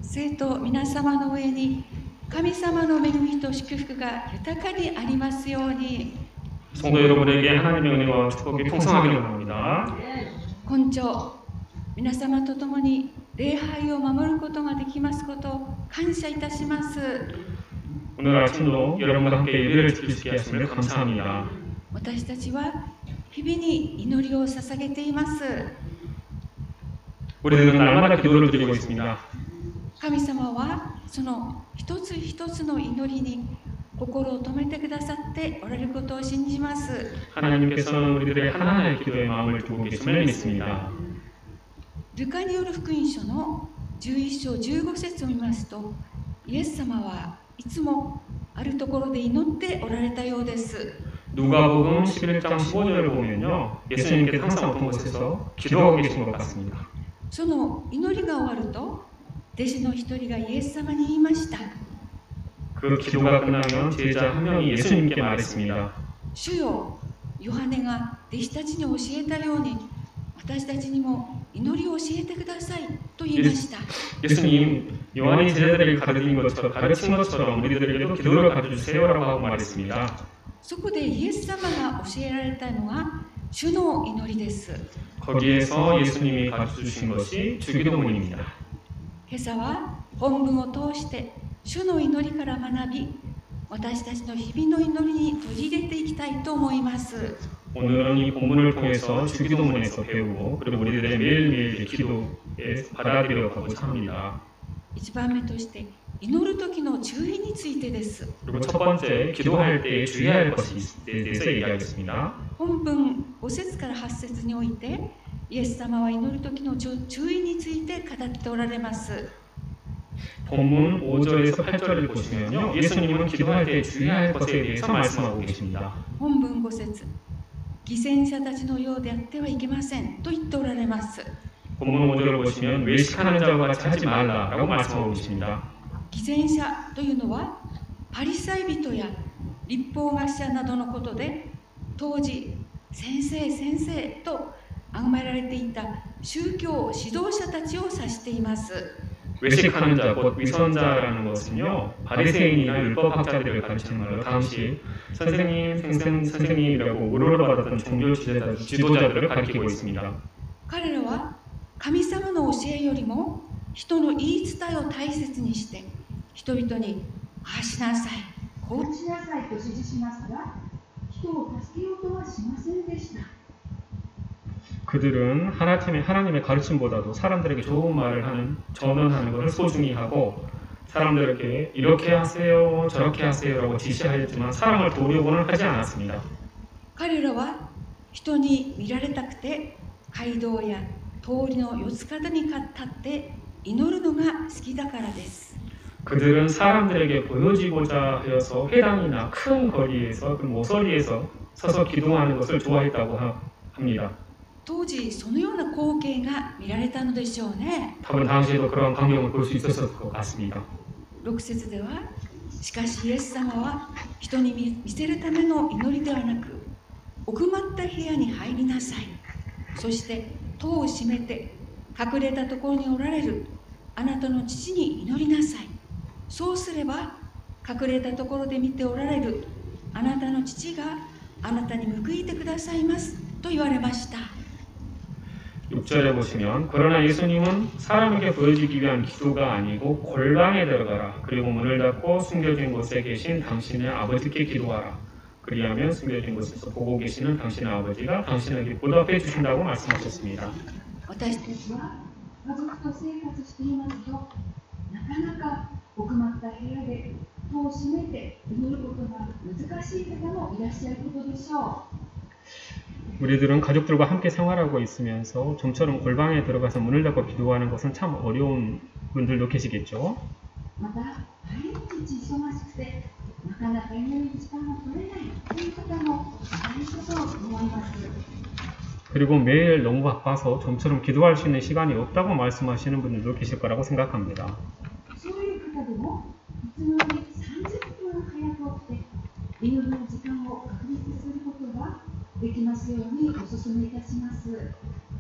生徒皆様の上に神様の恵みと祝福が豊かにありますように。 성도 여러분에게 하나님의 은혜와 축복이 풍성하기를 바랍니다. 今朝皆様と共に礼拝を守ることができますことを感謝いたします。 오늘 아침도 여러분과 함께 예배를 드릴 수 있게 하심을 감사합니다. 私たちは日々に祈りを捧げています。 우리들은 날마다 기도를 드리고 있습니다. 神様はその一つ一つの祈りに心を止めてくださっておられることを信じます。 하나님께서는 우리들의 하나하나의 기도에 마음을 두고 계심을 믿습니다. ルカによる福音書の11章15節を見ますと、イエス様はいつもあるところで祈っておられたようです。 누가복음 11장 15절을 보면요, 예수님께서 항상 어떤 곳에서 기도하고 계신 것 같습니다. その祈りが終わると、弟子の一人がイエス様に言いました。 그 기도가 끝나면 제자 한 명이 예수님께 말했습니다. 主よ、ヨハネが弟子たちに教えたように、私たちにも祈りを教えてくださいと言いました。 예수님, 요한이 제자들에게 가르친 것처럼 우리들에게도 기도를 가르쳐주세요라고 하고 말했습니다. そこでイエス様が教えられたのが主の祈りです。 거기에서 예수님이 가르쳐주신 것이 주기도문입니다. 今朝は本文を通して主の祈りから学び、私たちの日々の祈りに取り入れていきたいと思います。 오늘은 이 본문을 통해서 주기도문에서 배우고 그리고 우리들의 매일매일 기도에 받아들여가고자 합니다. 1番目として祈る時の注意についてです。 그리고 첫 번째, 기도할 때 주의해야 할 것에 대해서 얘기하겠습니다. 本文5節から8節において、イエス様は祈る時の注意について語っておられます。 본문 5절에서 8절을 보시면요, 예수님은 기도할 때 주의해야 할 것에 대해서 말씀하고 계십니다. 本文5節、偽善者たちのようであってはいけませんと言っておられます。 본문 5절을 보시면 외식하는 자와 같이 하지 말라라고 말씀하고 계십니다. 偽善者というのはパリサイ人や律法学者などのことで、当時先生と崇められていた宗教指導者たちを指しています。 외식하는 자, 곧 위선자라는 것은요, 바리새인이나 율법학자들을 가르치는 말로 당시 선생님이라고 우러러 받았던 종교 지도자들을 가리키고 있습니다. 彼らは神様の教えよりも人の言い伝えを大切にして人々にああしなさい、こうしなさいと指示しますが、人を助けようとはしませんでした。 그들은 하나님의 가르침보다도 사람들에게 좋은 말을 전언하는 것을 소중히 하고 사람들에게 이렇게 하세요, 저렇게 하세요라고 지시하였지만 사람을 도우려고는 하지 않았습니다. 彼らは人に見られたくて街道や通りの四つ角に立って祈るのが好きだからです。 그들은 사람들에게 보여지고자 하여서 회당이나 큰 거리에서 그 모서리에서 서서 기도하는 것을 좋아했다고 합니다. 当時そのような光景が見られたのでしょうね。 다분 당시에도 그런 광경을 볼 수 있었을 것 같습니다. 6節では、しかしイエス様は人に見せるための祈りではなく、奥まった部屋に入りなさい。そして戸を閉めて隠れたところにおられるあなたの父に祈りなさい。そうすれば隠れたところで見ておられるあなたの父があなたに報いてくださいますと言われました。 6절에 보시면 그러나 예수님은 사람에게 보여지기 위한 기도가 아니고 골방에 들어가라. 그리고 문을 닫고 숨겨진 곳에 계신 당신의 아버지께 기도하라. 그리하면 숨겨진 곳에서 보고 계시는 당신의 아버지가 당신에게 보답해 주신다고 말씀하셨습니다. 私たちは家族と生活していますと、なかなか奥まった部屋で戸を閉めて祈ることが難しい方もいらっしゃることでしょう。 우리들은 가족들과 함께 생활하고 있으면서 좀처럼 골방에 들어가서 문을 닫고 기도하는 것은 참 어려운 분들도 계시겠죠. また毎日忙しくてなかなか祈る時間が取れないという方もいるかと思います。 그리고 매일 너무 바빠서 좀처럼 기도할 수 있는 시간이 없다고 말씀하시는 분들도 계실 거라고 생각합니다. そういう方でもいつもより30分早く起きて祈りの時間を確立することができますようにお勧めいたします。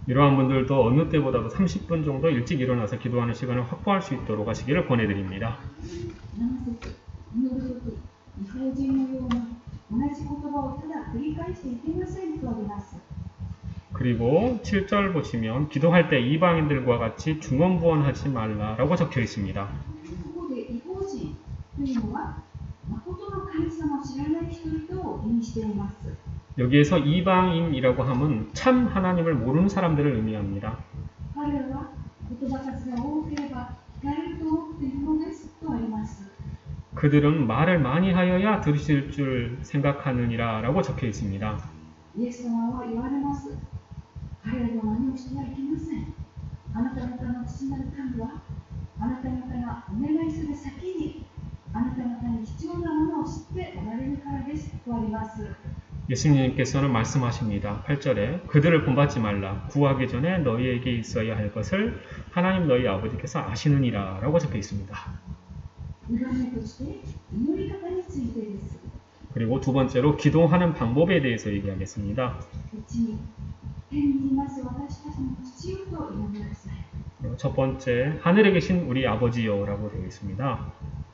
이러한 분들도 어느 때보다도 30분 정도 일찍 일어나서 기도하는 시간을 확보할 수 있도록 하시기를 권해드립니다. 7節祈るとき、異邦人のような同じ言葉をただ繰り返していけませんとあります。 그리고 7절 보시면 기도할 때 이방인들과 같이 중언부언하지 말라라고 적혀 있습니다. ここで異邦人というのは、誠の神様を知らない人々を意味しています。 여기에서 이방인이라고 하면 참 하나님을 모르는 사람들을 의미합니다. 彼らは言葉数が多ければ聞かれると思っているのですとあります。 그들은 말을 많이 하여야 들으실 줄 생각하느니라 라고 적혀 있습니다. イエス様は言われます。彼らの真似をしてはいけません。あなた方の父なる神は、あなた方がお願いする先に、あなた方に必要なものを知っておられるからですとあります。 예수님께서는 말씀하십니다. 8절에 그들을 본받지 말라. 구하기 전에 너희에게 있어야 할 것을 하나님 너희 아버지께서 아시느니라 라고 적혀 있습니다. 2番目として祈り方についてです。 그리고 두 번째로 기도하는 방법에 대해서 얘기하겠습니다. 1に、天にいます私たちの父よと呼んでください。 첫 번째, 하늘에 계신 우리 아버지요 라고 되어 있습니다.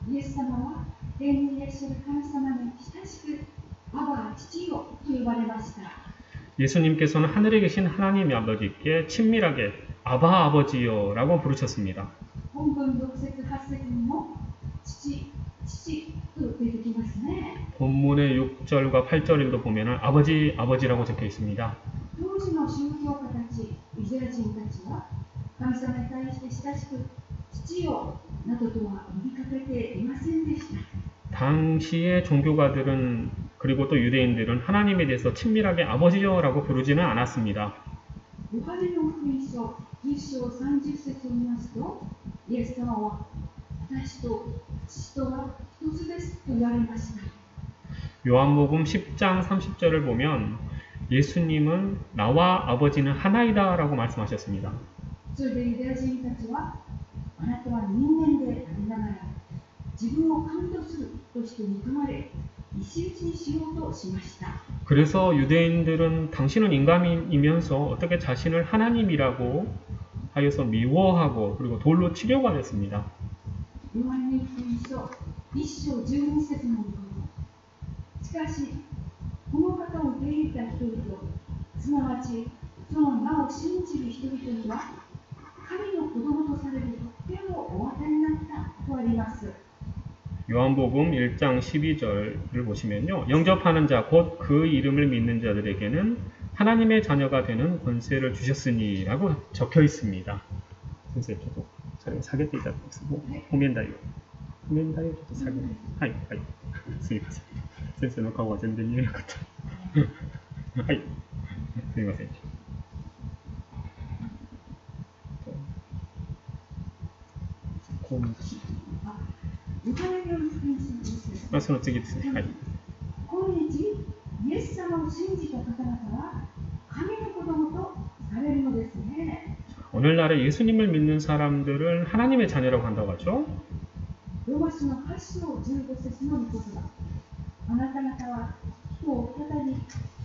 イエス様は天にいらっしゃる神様に親しく、アバ父よと呼ばれました。 예수님께서는 하늘에 계신 하나님 아버지께 친밀하게 아바 아버지요 라고 부르셨습니다. 本文6節8節にも父と出てきますね。 본문의 6절과 8절에도 보면 아버지라고 적혀 있습니다. 当時の宗教家たち、イスラエル人たちは神様に対して親しく父よなどとは呼びかけていませんでした。 당시의 종교가들은 그리고 또 유대인들은 하나님에 대해서 친밀하게 아버지요라고 부르지는 않았습니다. ヨハネの福音書10章30節を見ますと、イエス様は私と父とは一つですと言われました。 요한복음 10장 30절을 보면 예수님은 나와 아버지는 하나이다 라고 말씀하셨습니다. それでユダヤ人たちは、あなたは人間でありながら自分を神とするとして認まれ、石打ちにしようとしました。 그래서 유대인들은 당신은 인간이면서 어떻게 자신을 하나님이라고 하여서 미워하고 그리고 돌로 치려고 했습니다. ヨハネ福音書1章12節のところ、しかしこの方を受け入れた人々、すなわちその名を信じる人々には神の子供とされる特権をお与えになったとあります。 요한복음 1장 12절을 보시면요. 영접하는 자, 곧 그 이름을 믿는 자들에게는 하나님의 자녀가 되는 권세를 주셨으니 라고 적혀 있습니다. 선생님, 저도下げていただきます。譜面台をちょっと下げて。はい、はい。すみません。先生の顔は全然見えなかった。はい。すみません。こんにちは。ヨハネの福音書です。その次ですね。はい。今日、イエス様を信じた方々は神の子供とされるのですね。 오늘날에 예수님을 믿는 사람들을 하나님의 자녀라고 한다고 하죠. ローマ書の8章15節の御言葉。あなた方は人を再び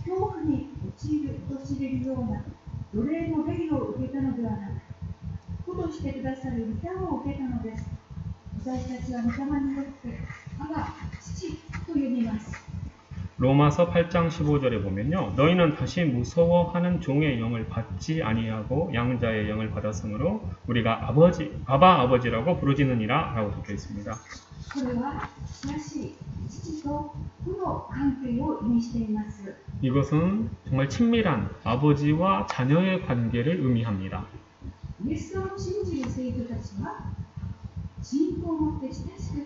恐怖に陥れるような奴隷の霊を受けたのではなく、子としてくださる御霊を受けたのです。私たちは御霊によって我が父と呼びます。 로마서 8장 15절에 보면요. 너희는 다시 무서워하는 종의 영을 받지 아니하고 양자의 영을 받았으므로 우리가 아바 아버지라고 부르짖느니라 라고 적혀 있습니다. これは親しい父と子の関係を意味しています。 이것은 정말 친밀한 아버지와 자녀의 관계를 의미합니다. イエス様を信じる生徒たちは信仰を持って親しく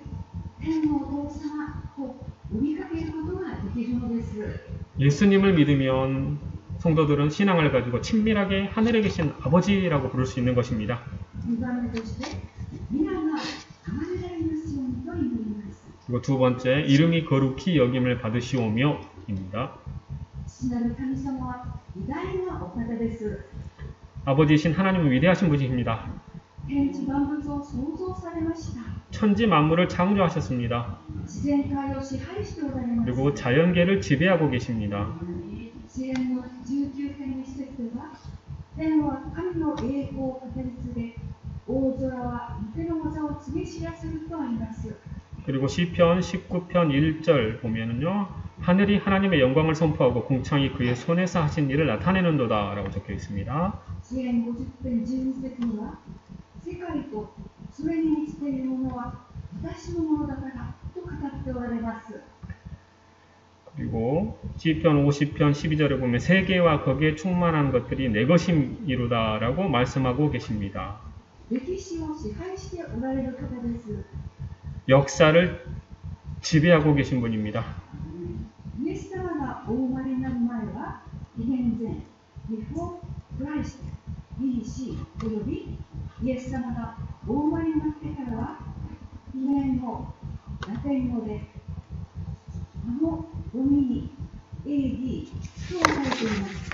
天のお父様と呼びかけることができるのです。 예수님을 믿으면 성도들은 신앙을 가지고 친밀하게 하늘에 계신 아버지라고 부를 수 있는 것입니다. 2番目として皆が崇められますようにと祈ります。 그리고 두 번째, 이름이 거룩히 여김을 받으시오며입니다. 父なる神様は偉大なお方です。 아버지이신 하나님은 위대하신 분이십니다. 天地万物を創造されました。 천지 만물을 창조하셨습니다. 自然界を支配しておられます。 그리고 자연계를 지배하고 계십니다. 詩篇の19編の一節では、天は神の栄光を語り継げ、大空は御手の技を告げ知らせるとあります。 그리고 시편 19편 1절 보면은요, 하늘이 하나님의 영광을 선포하고 궁창이 그의 손에서 하신 일을 나타내는도다 라고 적혀 있습니다. 詩編50編12節には、世界とそれに満ちているものは私のものだからと語っておられます。 그리고 시편 50편 12절에 보면 세계와 거기에 충만한 것들이 내 것임이로다 라고 말씀하고 계십니다. 歴史を支配しておられる方です。 역사를 지배하고 계신 분입니다. イエス様がお生まれになる前は、紀元前、Before Christ、BC およびイエス様がお生まれになってからは、紀元後、ラテン語で、ドミニ、AD と書いています。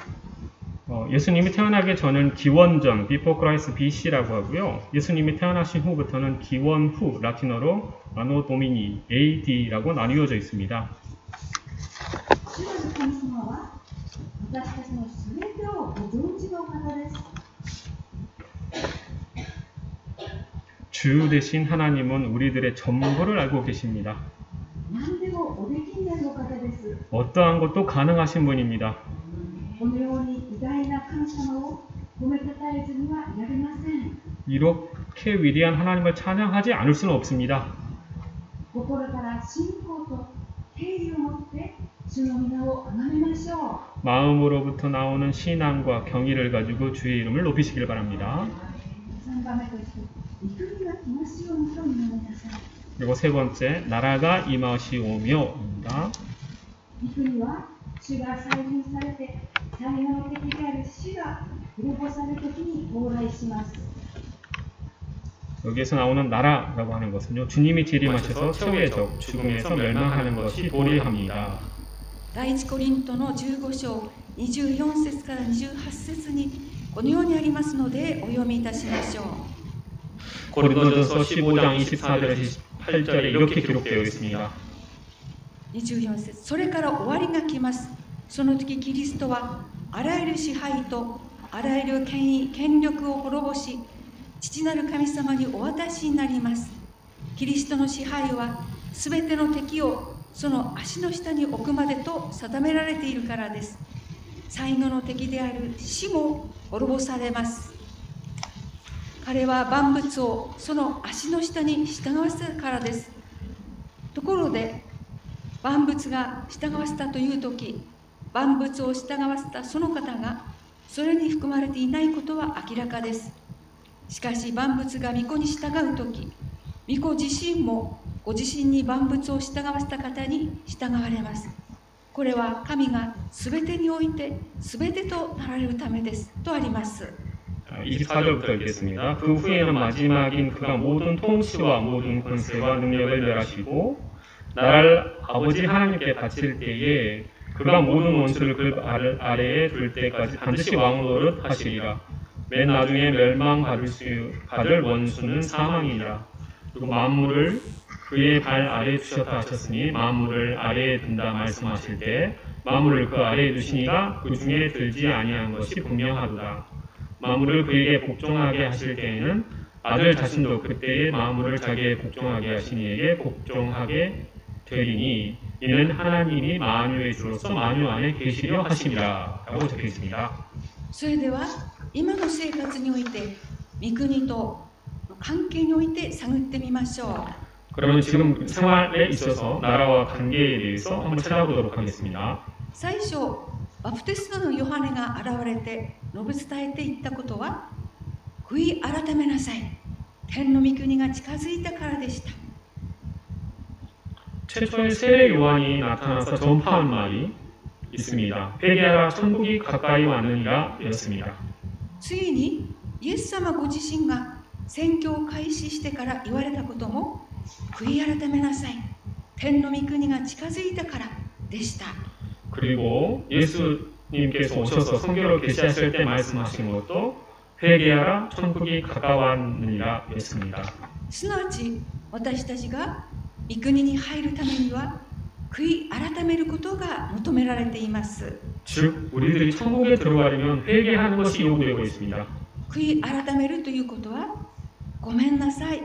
예수님이 태어나기 전은 기원전, Before Christ BC라고 하고요. 예수님이 태어나신 후부터는 기원 후, 라틴어로 아노 도미니 AD라고 나뉘어져 있습니다. 主なる神様は私たちのすべてをご存知の方です。 주 대신 하나님은 우리들의 전부를 알고 계십니다. 何でもおできになるお方です。 어떠한 것도 가능하신 분입니다. このように偉大な神様を褒めたたえずにはなりません。 이렇게 위대한 하나님을 찬양하지 않을 수는 없습니다. 心から信仰と敬意を持って主の皆を崇めましょう。 마음으로부터 나오는 신앙과 경의를 가지고 주의 이름을 높이시길 바랍니다. 3番目として、御国が来ますようにと祈りなさい。 그리고 세 번째, 나라가 임하시오며입니다. 御国は主が再臨されて最後の敵である死が滅ぼされるときに到来します。 여기에서 나오는 나라라고 하는 것은요, 주님이 재림하셔서 최후의 적, 죽음에서 멸망하는 것이 도래합니다. 第一コリントの15章24節から28節にこのようにありますのでお読みいたしましょう。 고린도전서 15장 24절에서 28절에 이렇게 기록되어 있습니다. 24節、それから終わりが来ます。その時キリストはあらゆる支配とあらゆる権威、権力を滅ぼし、父なる神様にお渡しになります。キリストの支配はすべての敵をその足の下に置くまでと定められているからです。最後の敵である死も滅ぼされます。彼は万物をその足の下に従わせたからです。ところで、万物が従わせたというとき、万物を従わせたその方がそれに含まれていないことは明らかです。しかし万物が御子に従うとき、御子自身もご自身に万物を従わせた方に従われます。これは神がすべてにおいてすべてとなられるためですとあります。 24절부터 읽겠습니다. 그 후에는 마지막인 그가 모든 통치와 모든 권세와 능력을 멸하시고 나라를 아버지 하나님께 바칠 때에 그가 모든 원수를 그 아래에 둘 때까지 반드시 왕노릇 하시리라. 맨 나중에 멸망받을 원수는 사망이니라. 그리고 만물을 그의 발 아래에 두셨다 하셨으니 만물을 아래에 둔다 말씀하실 때 만물을 그 아래에 두시니가 그 중에 들지 아니한 것이 분명하도다. 만물을 그에게 복종하게 하실 때에는 아들 자신도 그때의 만물을 자기에게 복종하게 하신 이에게 복종하게 되리니 이는 하나님이 만유의 주로서 만유 안에 계시려 하심이라 라고 적혀 있습니다. それでは今の生活において御国と関係において探ってみましょう。 그러면 지금 생활에 있어서 나라와 관계에 대해서 한번 찾아보도록 하겠습니다. 最初バプテスマのヨハネが現れて述べ伝えていったことは、悔い改めなさい、天の御国が近づいたからでした。 최초의 세례 요한이 나타나서 전파한 말이 있습니다. 회개하라 천국이 가까이 왔느니라 였습니다. ついにイエス様ご自身が宣教を開始してから言われたことも、悔い改めなさい、天の御国が近づいたからでした。 그리고 예수님께서 오셔서 선교를 계시하실 때 말씀하신 것도 회개하라 천국이 가까웠느니라 였습니다. すなわち私たちが御国に入るためには悔い改めることが求められています。즉 우리들이 천국에 들어가려면 회개하는 것이 요구되고 있습니다. 悔い改めるということは、ごめんなさい、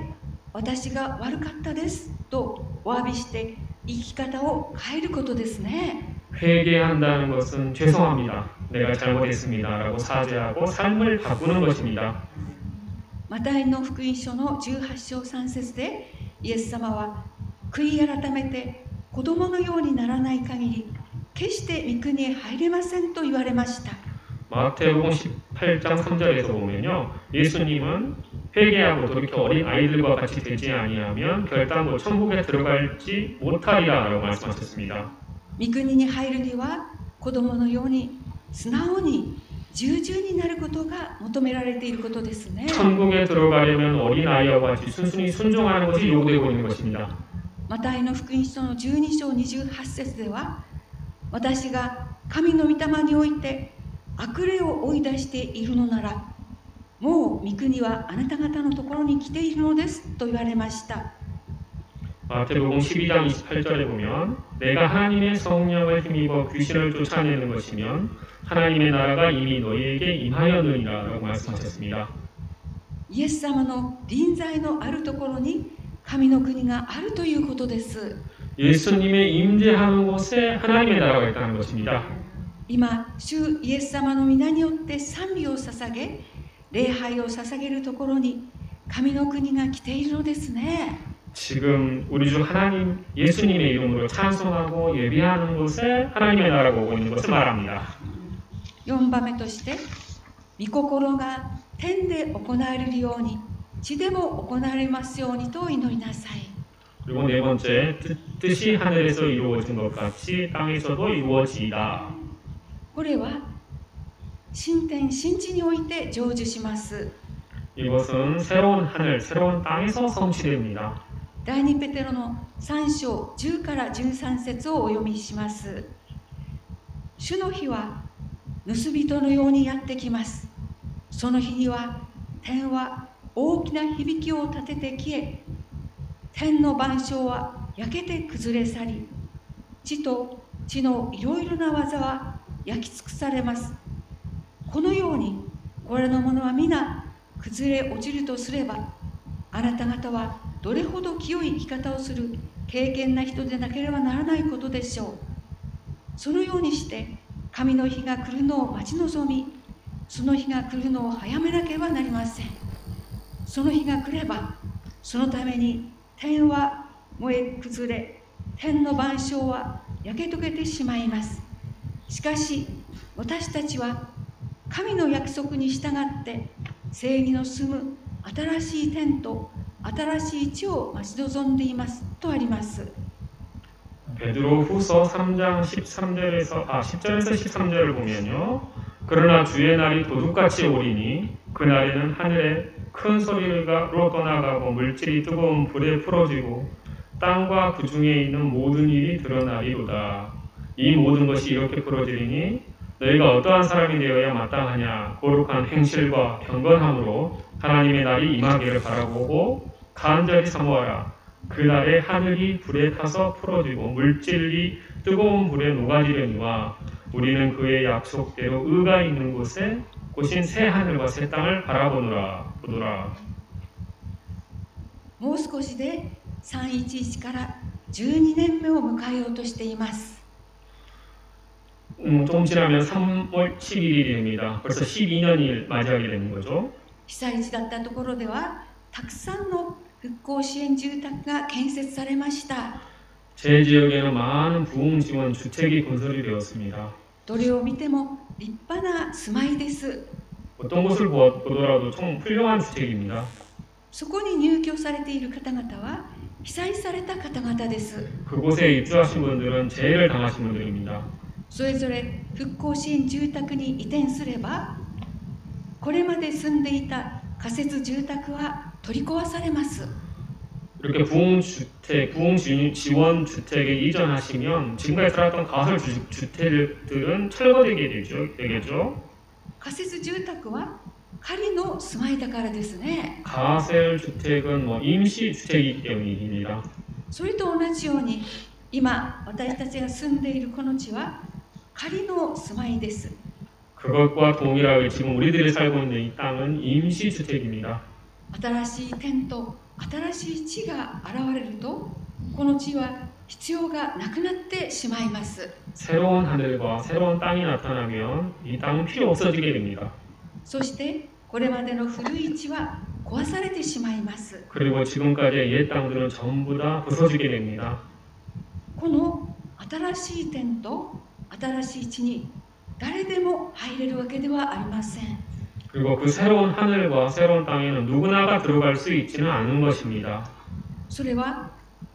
私が悪かったですとお詫びして生き方を変えることですね。 회개한다는 것은 죄송합니다. 내가 잘못했습니다라고 사죄하고 삶을 바꾸는 것입니다. マタイの福音書の18章3節でイエス様は、悔い改めて子供のようにならない限り決して御国へ入れませんと言われました。 마태복음 18장 3절에서 보면요, 예수님은 회개하고 돌이켜 어린 아이들과 같이 되지 아니하면 결단코 천국에 들어갈지 못하리라라고 말씀하셨습니다. 御国に入るには子供のように素直に従順になることが求められていることですね。 천국에 들어가려면 어린 아이와 같이 순순히 순종하는 것이 요구되고 있는 것입니다. マタイの福音書の12章28節では、私が神の御霊において悪霊を追い出しているのなら、もう御国はあなた方のところに来ているのですと言われました。 마태복음 12장 28절에 보면 내가 하나님의 성령을 힘입어 귀신을 쫓아내는 것이면 하나님의 나라가 이미 너희에게 임하였느니라 라고 말씀하셨습니다. イエス様の臨在のあるところに神の国があるということです。 예수님의 임재하는 곳에 하나님의 나라가 있다는 것입니다. 今、主イエス様の皆によって賛美を捧げ、礼拝を捧げるところに神の国が来ているのですね。 지금 우리 주 하나님 예수님의 이름으로 찬송하고 예배하는 곳에 하나님의 나라가 오고 있는 것을 말합니다. 4番目として、御心が天で行われるように地でも行われますようにと祈りなさい。 그리고 네 번째, 뜻이 하늘에서 이루어진 것 같이 땅에서도 이루어지이다. これは新天新地において成就します。 이것은 새로운 하늘, 새로운 땅에서 성취됩니다. 第2ペテロの3章10から13節をお読みします。主の日は盗人のようにやってきます。その日には天は大きな響きを立てて消え、天の万象は焼けて崩れ去り、地と地のいろいろな技は焼き尽くされます。このようにこれのものは皆崩れ落ちるとすれば、あなた方はどれほど清い生き方をする敬虔な人でなければならないことでしょう。そのようにして神の日が来るのを待ち望み、その日が来るのを早めなければなりません。その日が来れば、そのために天は燃え崩れ、天の万象は焼け溶けてしまいます。しかし私たちは神の約束に従って正義の住む新しい天と新しい地を待ち望んでいますとあります。 베드로후서 3장 10절에서 13절을 보면요. 그러나 주의 날이 도둑같이 오리니 그날에는 하늘에 큰 소리로 떠나가고 물질이 뜨거운 불에 풀어지고 땅과 그 중에 있는 모든 일이 드러나리로다. 이 모든 것이 이렇게 풀어지리니 너희가 어떠한 사람이 되어야 마땅하냐. 거룩한 행실과 경건함으로 하나님의 날이 임하기를 바라보고 간절히 사모하라. 그날에 하늘이 불에 타서 풀어지고 물질이 뜨거운 불에 녹아지려니와 우리는 그의 약속대로 의가 있는 곳인 새 하늘과 새 땅을 바라보노라. もう少しで311から12年目を迎えようとしています。 좀 지나면 3월 11일이 됩니다. 벌써 12년이 맞이하게 되는 거죠. 被災地だったところではたくさんの復興支援住宅が建設されました。 제 지역에는 많은 부흥 지원 주택이 건설이 되었습니다. どれを見ても立派な住まいです。 어떤 곳을 보더라도 좀 훌륭한 주택입니다. そこに入居されている方々は被災された方々です。 그곳에 입주하신 분들은 재해를 당하신 분들입니다. それぞれ復興支援住宅に移転すれば、これまで住んでいた仮設住宅は取り壊されます。 이렇게 부흥 지원 주택에 이전하시면 지금까지 살았던 가설 주택들은 철거되게 되겠죠. 仮設住宅は仮の住まいだからですね。 가설 주택은 임시 주택이기 때문입니다. それと同じように、今私たちが住んでいるこの地は仮の住まいです。 그것과 동일하게 지금 우리들이 살고 있는 이 땅은 임시주택입니다. 新しい天と新しい地が現れると、この地は必要がなくなってしまいます。 새로운 하늘과 새로운 땅이 나타나면 이 땅은 필요 없어지게 됩니다. そしてこれまでの古い地は壊されてしまいます。 그리고 지금까지의 옛 땅들은 전부 다 부서지게 됩니다. この新しい天と新しい地に誰でも入れるわけではありません。 그리고 그 새로운 하늘과 새로운 땅에는 누구나가 들어갈 수 있지는 않은 것입니다. それは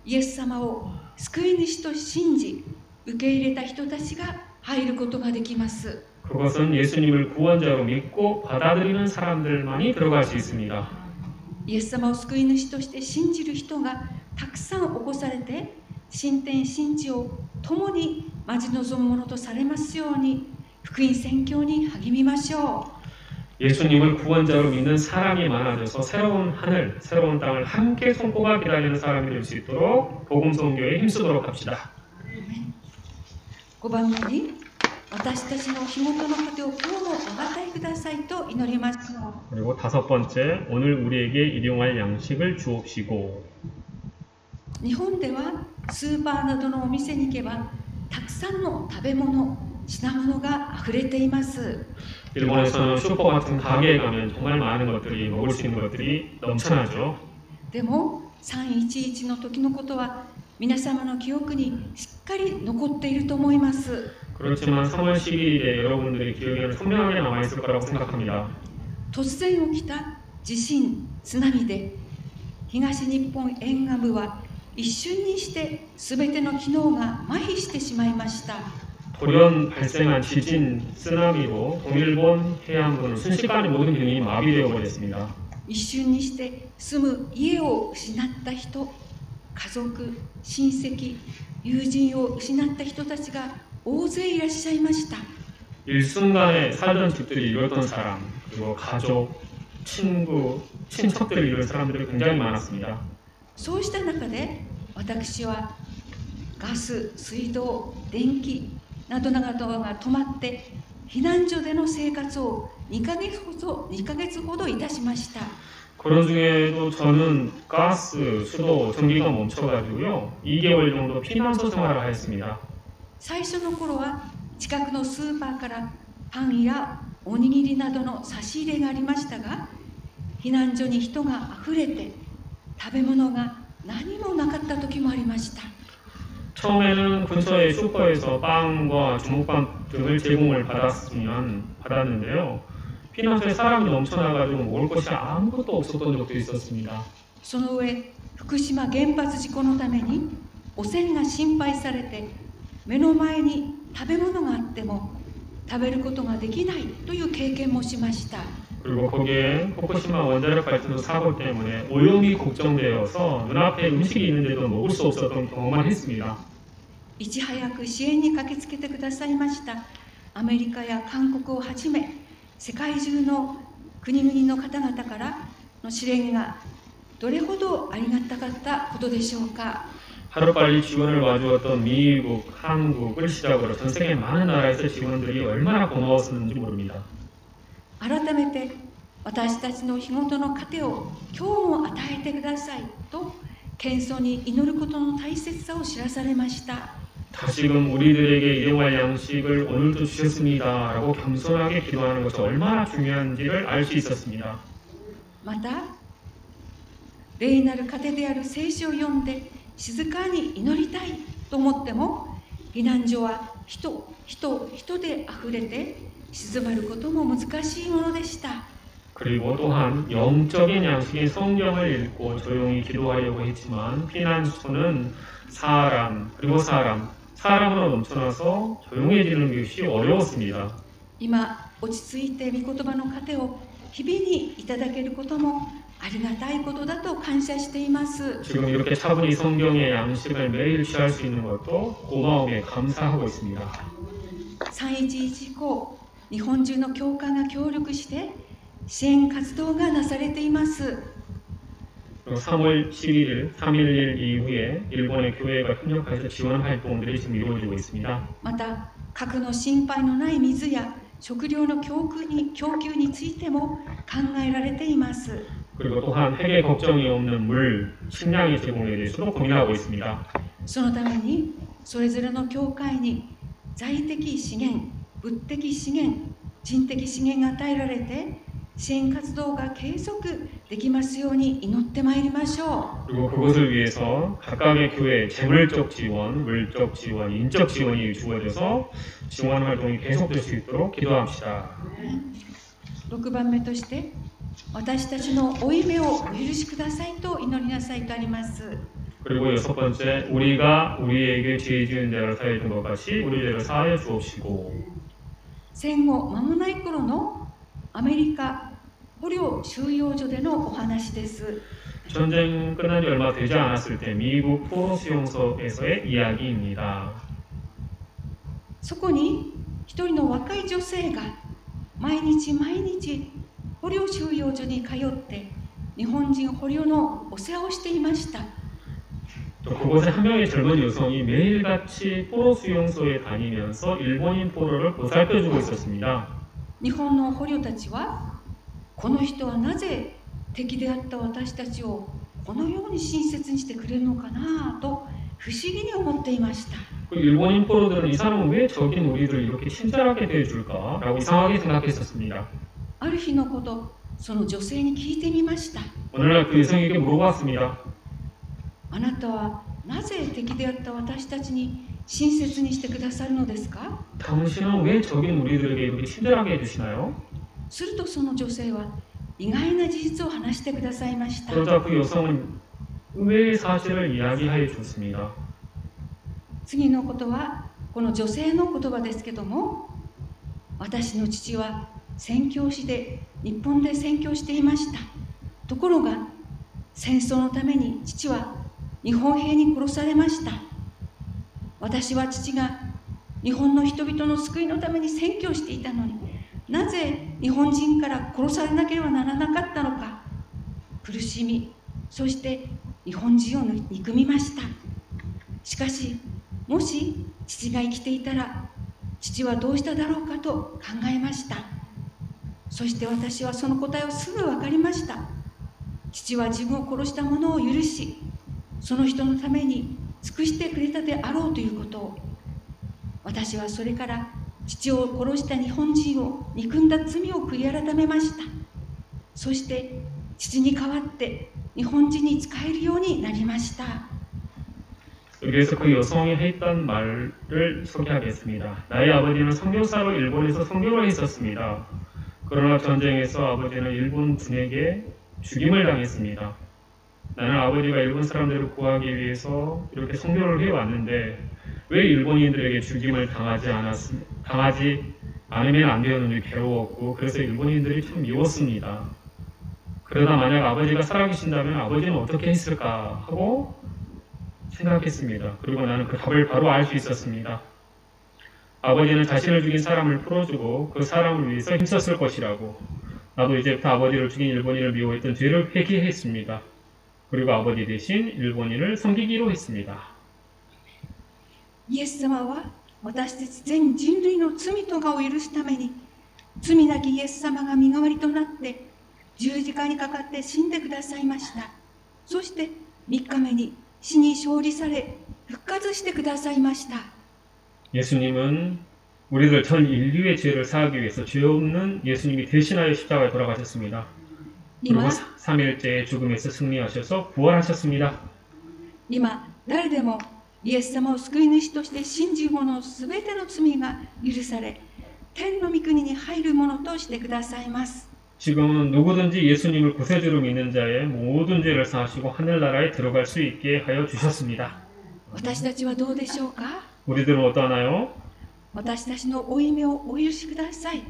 イエス様を救い主と信じ受け入れた人たちが入ることができます。 그것은 예수님을 구원자로 믿고 받아들이는 사람들만이 들어갈 수 있습니다. イエス様を救い主として信じる人がたくさん起こされて、新天新地を共に待ち望むものとされますように、福音宣教に励みましょう。 예수님을 구원자로 믿는 사람이 많아져서 새로운 하늘, 새로운 땅을 함께 손꼽아 기다리는 사람이 될 수 있도록 복음 선교에 힘쓰도록 합시다. 5番目に、私たちの日元の糧を今日もお与えくださいと祈りましょう。 그리고 5번째, 오늘 우리에게 일용할 양식을 주옵시고. 日本ではスーパーなどのお店に行けばたくさんの食べ物、品物があふれています。 일본에서는 슈퍼 같은 가게에 가면 정말 많은 것들이, 먹을 수 있는 것들이 넘쳐나죠. でも311の時のことは皆様の記憶にしっかり残っていると思います。 그렇지만 3월 11일에 여러분들의 기억에는 선명하게 남아있을 거라고 생각합니다. 突然起きた地震、津波で東日本沿岸部は一瞬にして全ての機能が麻痺してしまいました。 돌연 발생한 지진, 쓰나미로 동일본 해안부는 순식간에 모든 기능이 마비되어 버렸습니다. 一瞬にして住む家を失った人、家族、親戚、友人を失った人たちが大勢いらっしゃいました。 일순간에 살던 집들이 잃었던 사람, 그리고 가족, 친구, 친척들을 잃은 사람들이 굉장히 많았습니다. そうした中で私はガス、水道、電気などが止まって避難所での生活を2ヶ月ほどいたしました。 그런 중에도 저는 가스, 수도, 전기가 멈춰가지고요 2개월 정도 피난소 생활을 하였습니다. 最初の頃は近くのスーパーからパンやおにぎりなどの差し入れがありましたが、避難所に人があふれて食べ物が何もなかった時もありました。 처음에는 근처의 슈퍼에서 빵과 주먹밥 등을 제공을 받았는데요. 피난소에 사람이 넘쳐나가지고 먹을 것이 아무것도 없었던 적도 있었습니다. その上、福島原発事故のために汚染が心配されて、目の前に食べ物があっても食べることができないという経験もしました。 그리고 거기에 후쿠시마 원자력 발전소 사고 때문에 오염이 걱정되어서 눈앞에 음식이 있는데도 먹을 수 없었던 경험만 했습니다. いち早く支援に駆けつけてくださいましたアメリカや韓国をはじめ世界中の国々の方々からの支援がどれほどありがたかったことでしょうか。 하루빨리 지원을 와주었던 미국, 한국을 시작으로 전 세계 많은 나라에서 지원들이 얼마나 고마웠었는지 모릅니다. 改めて私たちの日ごとの糧を今日も与えてくださいと謙遜に祈ることの大切さを知らされました。 다시금 우리들에게 일용할 양식을 오늘도 주셨습니다 라고 겸손하게 기도하는 것이 얼마나 중요한지를 알 수 있었습니다. また霊なる糧である聖書を読んで静かに祈りたいと思っても避難所は人であふれて静まることも難しいものでした。 그리고 또한 영적인 양식인 성경을 읽고 조용히 기도하려고 했지만 피난소는 사람 그리고 사람으로 넘쳐나서 조용해지는 것이 어려웠습니다. 今落ち着いて御言葉の糧を日々にいただけることもありがたいことだと感謝しています。 지금 이렇게 차분히 성경의 양식을 매일 취할 수 있는 것도 고마움에 감사하고 있습니다. 311以降、日本中の教会が協力して支援活動がなされています。 그리고 3월 11일, 3.11 이후에 일본의 교회가 협력해서 지원 활동들이 지금 이루어지고 있습니다. また核の心配のない水や食料の供給についても考えられています。 그리고 또한 핵의 걱정이 없는 물, 식량의 제공에 대해서도 고민하고 있습니다. そのためにそれぞれの教会に財的資源、物的資源、人的資源が与えられて支援活動が継続できますように祈ってまいりましょう。 그리고 그것을 위해서 각각의 교회 재물적 지원, 물적 지원, 인적 지원이 주어져서 지원 활동이 계속될 수 있도록 기도합시다. 6番目として私たちの負い目をお許しくださいと祈りなさいとあります。 그리고 6번째, 우리가 우리에게 죄 지은 자를 사하여 준 것 같이 우리 죄를 사하여 주옵시고. 戦後間もない頃のアメリカ捕虜収容所でのお話です。 전쟁 끝난 지 얼마 되지 않았을 때 미국 포로 수용소에서의 이야기입니다. そこに一人の若い女性が毎日捕虜収容所に通って日本人捕虜のお世話をしていました。 또 그곳에 한 명의 젊은 여성이 매일같이 포로 수용소에 다니면서 일본인 포로를 보살펴주고 있었습니다. 日本の捕虜たちはこの人はなぜ敵であった私たちをこのように親切にしてくれるのかなと不思議に思っていました。 그 일본인 포로들은 이 사람은 왜 적인 우리를 이렇게 친절하게 대해줄까라고 이상하게 생각했었습니다. ある日のこと、その女性に聞いてみました。 오늘날 그 여성에게 물어봤습니다. あなたはなぜ敵であった私たちに親切にしてくださるのですか？ 당신은 왜 적인 우리들에게 이렇게 친절하게 해주시나요? するとその女性は意外な事実を話してくださいました。 그러자 그 여성은 의외의 사실을 이야기해 줬습니다. 次のことはこの女性の言葉ですけども、私の父は宣教師で日本で宣教していました。ところが戦争のために父は日本兵に殺されました。私は父が日本の人々の救いのために宣教していたのに、なぜ日本人から殺されなければならなかったのか、苦しみ、そして日本人を憎みました。しかしもし父が生きていたら父はどうしただろうかと考えました。そして私はその答えをすぐ分かりました。父は自分を殺した者を許し、その人のために尽くしてくれたであろうということを。私はそれから父を殺した日本人を憎んだ罪を悔い改めました。そして父に代わって日本人に仕えるようになりました。 여기에서 그 여성이 했던 말을 소개하겠습니다. 나의 아버지는 선교사로 일본에서 선교를 했었습니다. 그러나 전쟁에서 아버지는 일본 군에게 죽임을 당했습니다. 나는 아버지가 일본 사람들을 구하기 위해서 이렇게 선교를 해왔는데 왜 일본인들에게 죽임을 당하지 않으면 안 되었는지 괴로웠고 그래서 일본인들이 참 미웠습니다. 그러다 만약 아버지가 살아계신다면 아버지는 어떻게 했을까 하고 생각했습니다. 그리고 나는 그 답을 바로 알 수 있었습니다. 아버지는 자신을 죽인 사람을 풀어주고 그 사람을 위해서 힘썼을 것이라고. 나도 이제부터 아버지를 죽인 일본인을 미워했던 죄를 회개했습니다. 그리고 아버지 대신 일본인을 섬기기로 했습니다. イエス様は私たち全人類の罪とかを許すために罪なきイエス様が身代わりとなって十字架にかかって死んでくださいました。そして3日目に死に勝利され復活してくださいました。 예수님은 우리들 전 인류의 죄를 사하기 위해서 죄 없는 예수님이 대신하여 십자가에 돌아가셨습니다. 그리고 3일째 죽음에서 승리하셔서 부활하셨습니다. 今誰でもイエス様を救い主として信じる者のすべての罪が許され天の御国に入るものとしてくださいます。 지금은 누구든지 예수님을 구세주로 믿는 자의 모든 죄를 사하시고 하늘나라에 들어갈 수 있게 하여 주셨습니다. 私たちはどうでしょうか？ 우리들은 어떠하나요? 私たちの負い目をお許しください。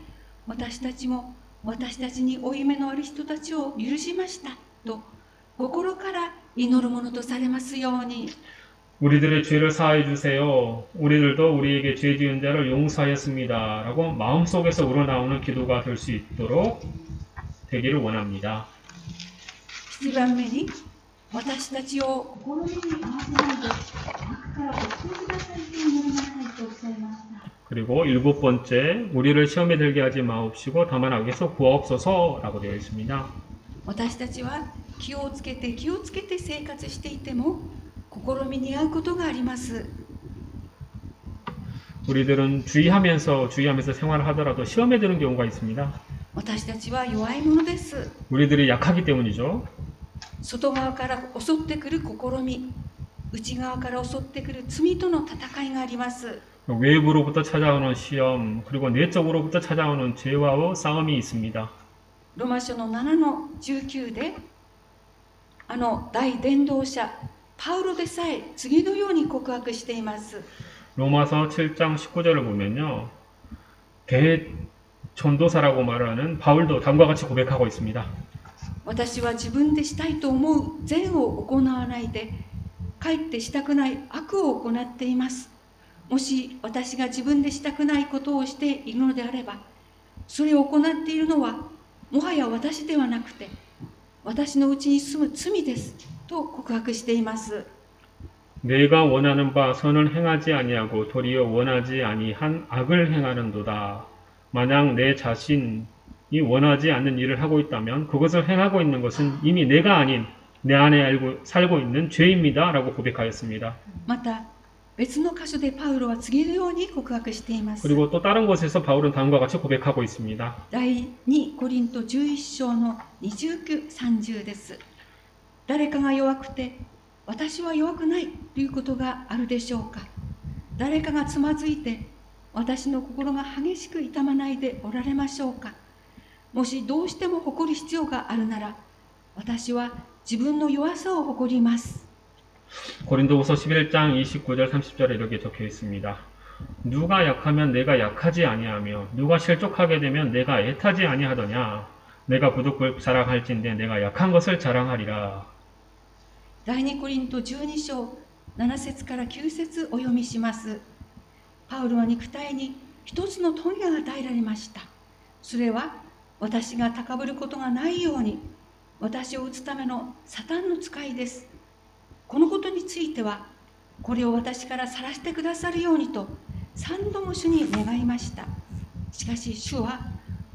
私たちも私たちに負い目のある人たちを許しましたと心から祈るものとされますように。 우리들의 죄를 사하여 주세요. 우리들도 우리에게 죄 지은 자를 용서하였습니다. 라고 마음속에서 우러나오는 기도가 될 수 있도록 되기를 원합니다. 7番目に私たちを心に合わせないで、悪からお救いくださいと祈りなさいとおっしゃいました。 그리고 7번째, 우리를 시험에 들게 하지 마옵시고 다만 악에서 구하옵소서라고 되어 있습니다. 私たちは気をつけて生活していても試みに遭うことがあります。 우리들은 주의하면서 생활을 하더라도 시험에 드는 경우가 있습니다. 私たちは弱いものです。 우리들이 약하기 때문이죠. 外側から襲ってくる試み、内側から襲ってくる罪との戦いがあります。 외부로부터 찾아오는 시험, 그리고 내적으로부터 찾아오는 죄와의 싸움이 있습니다. ロマ書の7の19で、大伝道者パウロでさえ次のように告白しています。 로마서 7장 19절을 보면요. 대전도사라고 말하는 바울도 다음과 같이 고백하고 있습니다. 私は自分でしたいと思う善を行わないで、かえってしたくない悪を行っています。もし私が自分でしたくないことをしているのであれば、それを行っているのはもはや私ではなくて、私のうちに住む罪ですと告白しています。 내가 원하는 바 선을 행하지 아니하고 도리어 원하지 아니한 악을 행하는도다. 만약 내 자신이 원하지 않는 일을 하고 있다면 그것을 행하고 있는 것은 이미 내가 아닌 내 안에 살고 있는 죄입니다. 라고 고백하였습니다. また別の箇所でパウロは次のように告白しています。 그리고 또 다른 곳에서 바울은 다음과 같이 고백하고 있습니다. 第2コリント11章の29、30です。誰かが弱くて私は弱くないということがあるでしょうか。誰かがつまずいて私の心が激しく痛まないでおられましょうか。もしどうしても誇る必要があるなら、私は自分の弱さを誇ります。 고린도후서 11장 29절 30절에 이렇게 적혀 있습니다. 누가 약하면 내가 약하지 아니하며 누가 실족하게 되면 내가 애타지 아니하더냐. 내가 부득불 자랑할진대 내가 약한 것을 자랑하리라. 第2コリント12章7節から9節お読みします。パウロは肉体に一つの富が与えられました。それは私が高ぶることがないように私を打つためのサタンの使いです。このことについてはこれを私から晒してくださるようにと3度も主に願いました。しかし主は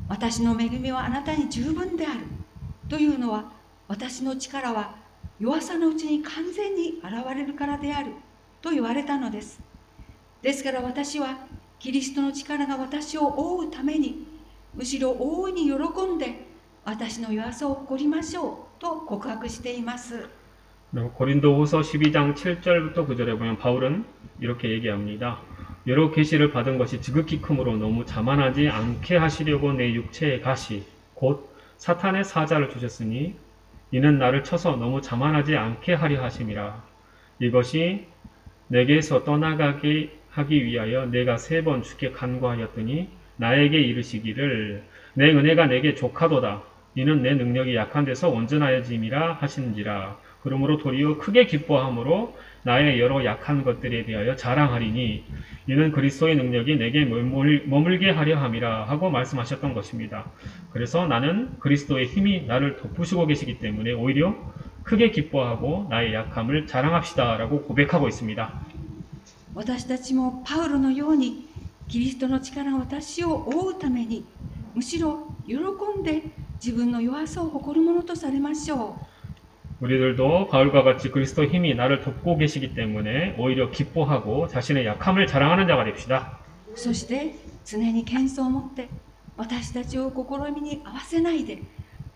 私の恵みはあなたに十分であるというのは私の力は弱さのうちに完全に現れるからであると言われたのです。ですから私はキリストの力が私を覆うためにむしろ大いに喜んで私の弱さを誇りましょうと告白しています。 고린도후서 12장 7절부터 9절에 보면 바울은 이렇게 얘기합니다. 여러 계시를 받은 것이 지극히 크므로 너무 자만하지 않게 하시려고 내 육체의 가시 곧 사탄의 사자를 주셨으니 이는 나를 쳐서 너무 자만하지 않게 하려 하심이라. 이것이 내게서 떠나가게 하기 위하여 내가 3번 주께 간구하였더니 나에게 이르시기를 내 은혜가 내게 족하도다. 이는 내 능력이 약한 데서 온전하여짐이라 하시는지라. 그러므로 도리어 크게 기뻐함으로 나의 여러 약한 것들에 대하여 자랑하리니 이는 그리스도의 능력이 내게 머물게 하려 함이라 하고 말씀하셨던 것입니다. 그래서 나는 그리스도의 힘이 나를 덮으시고 계시기 때문에 오히려 크게 기뻐하고 나의 약함을 자랑합시다 라고 고백하고 있습니다. 私たちもパウロのようにキリストの力が私を覆うためにむしろ喜んで自分の弱さを誇るものとされましょう。 우리들도 바울과 같이 그리스도 힘이 나를 덮고 계시기 때문에 오히려 기뻐하고 자신의 약함을 자랑하는 자가 됩시다. そして常に謙遜を持って私たちを試みに合わせないで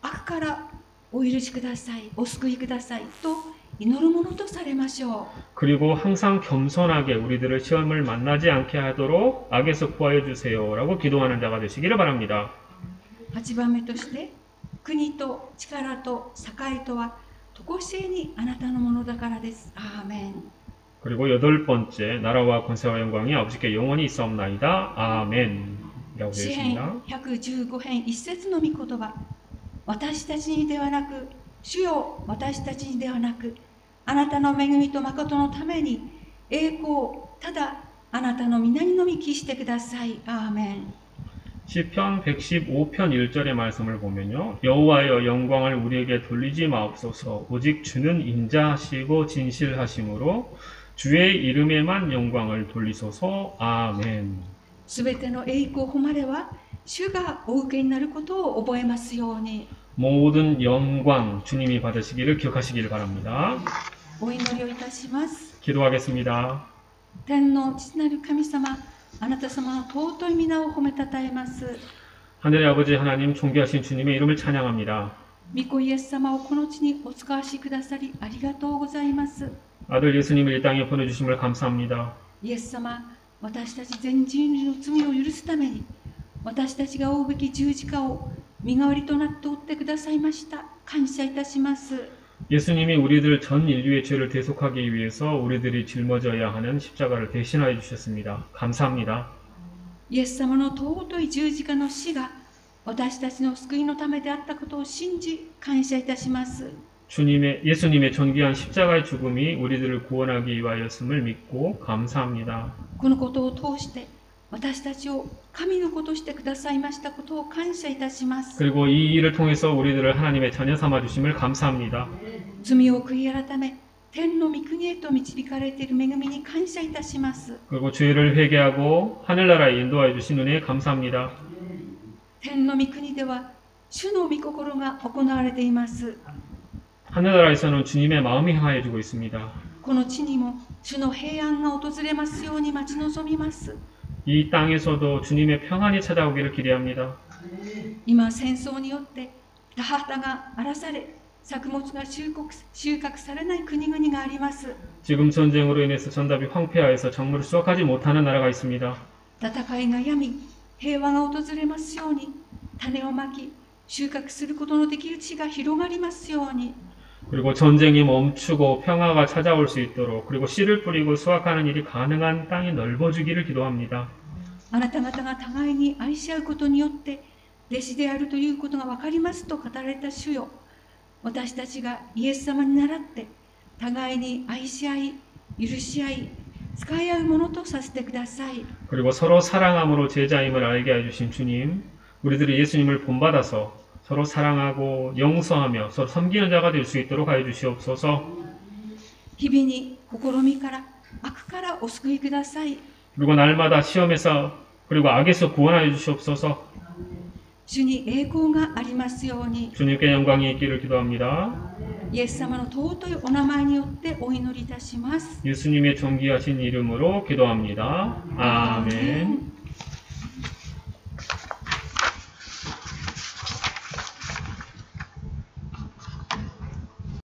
悪からお許しください、お救いくださいと祈るものとされましょう。 그리고 항상 겸손하게 우리들을 시험을 만나지 않게 하도록 악에서 구하여 주세요 라고 기도하는 자가 되시기를 바랍니다. 8番目として国と力と栄とは常しえにあなたのものだからです。アーメン。 그리고 8번째 나라와 권세와 영광이 아버지께 영원히 있사옵나이다. 아멘 라고 되어 詩編 있습니다. 115編1節の御言葉。私たちにではなく、主よ私たちにではなく、あなたの恵みと誠のために栄光をただあなたの皆にのみ帰してください。アーメン。 시편 115편 1절의 말씀을 보면요. 여호와여 영광을 우리에게 돌리지 마옵소서. 오직 주는 인자하시고 진실하심으로 주의 이름에만 영광을 돌리소서. 아멘. すべての栄光誉れは主がお受けになることを覚えますように。 모든 영광 주님이 받으시기를 기억하시기를 바랍니다. お祈りをいたします。 기도하겠습니다. 天の父なる神様、あなた様の尊い皆を褒めたたえます。 하늘의 아버지 하나님, 존귀하신 주님의 이름을 찬양합니다. 御子イエス様をこの地にお使わしくださりありがとうございます。 아들 예수님을 이 땅에 보내주심을 감사합니다. イエス様、私たち全人類の罪を許すために、私たちが負うべき十字架を身代わりとなって負ってくださいました。感謝いたします。 예수님이 우리들 전 인류의 죄를 대속하기 위해서 우리들이 짊어져야 하는 십자가를 대신하여 주셨습니다. 감사합니다. イエス様の尊い十字架の死が私たちの救いのためであったことを信じ感謝いたします。 예수님의 존귀한 십자가의 죽음이 우리들을 구원하기 위하였음을 믿고 감사합니다. このことを通して私たちを神の子としてくださいましたことを感謝いたします。 그리고 이 일을 통해서 우리들을 하나님의 자녀 삼아 주심을 감사합니다. 罪を悔い改め天の御国へと導かれている恵みに感謝いたします。 그리고 죄를 회개하고 하늘나라에 인도하여 주신 은혜에 감사합니다. 天の御国では主の御心が行われています。 하늘나라에서는 주님의 마음이 향하여 주고 있습니다. この地にも主の平安が訪れますように待ち望みます。 이 땅에서도 주님의 평안이 찾아오기를 기대합니다. 今戦争によって田畑が荒らされ作物が収穫されない国々があります。 지금 전쟁으로 인해서 전답이 황폐하여서 작물을 수확하지 못하는 나라가 있습니다. 戦いがやみ平和が訪れますように、種をまき収穫することのできる地が広がりますように。 그리고 전쟁이 멈추고 평화가 찾아올 수 있도록, 그리고 씨를 뿌리고 수확하는 일이 가능한 땅이 넓어지기를 기도합니다. あなた方が互いに愛し合うことによって弟子であるということが分かりますと語られた主よ、私たちがイエス様に倣って互いに愛し合い許し合い使い合うものとさせてください。 그리고 서로 사랑함으로 제자임을 알게 해주신 주님, 우리들이 예수님을 본받아서 서로 사랑하고 용서하며 서로 섬기는 자가 될 수 있도록 하여 주시옵소서. 日々に試みから悪からお救いください。 그리고 날마다 시험에서 그리고 악에서 구원하여 주시옵소서. 主に栄光がありますように。 주님께 영광이 있기를 기도합니다. イエス様の尊いお名前によってお祈りいたします。 예수님의 존귀하신 이름으로 기도합니다. 아멘.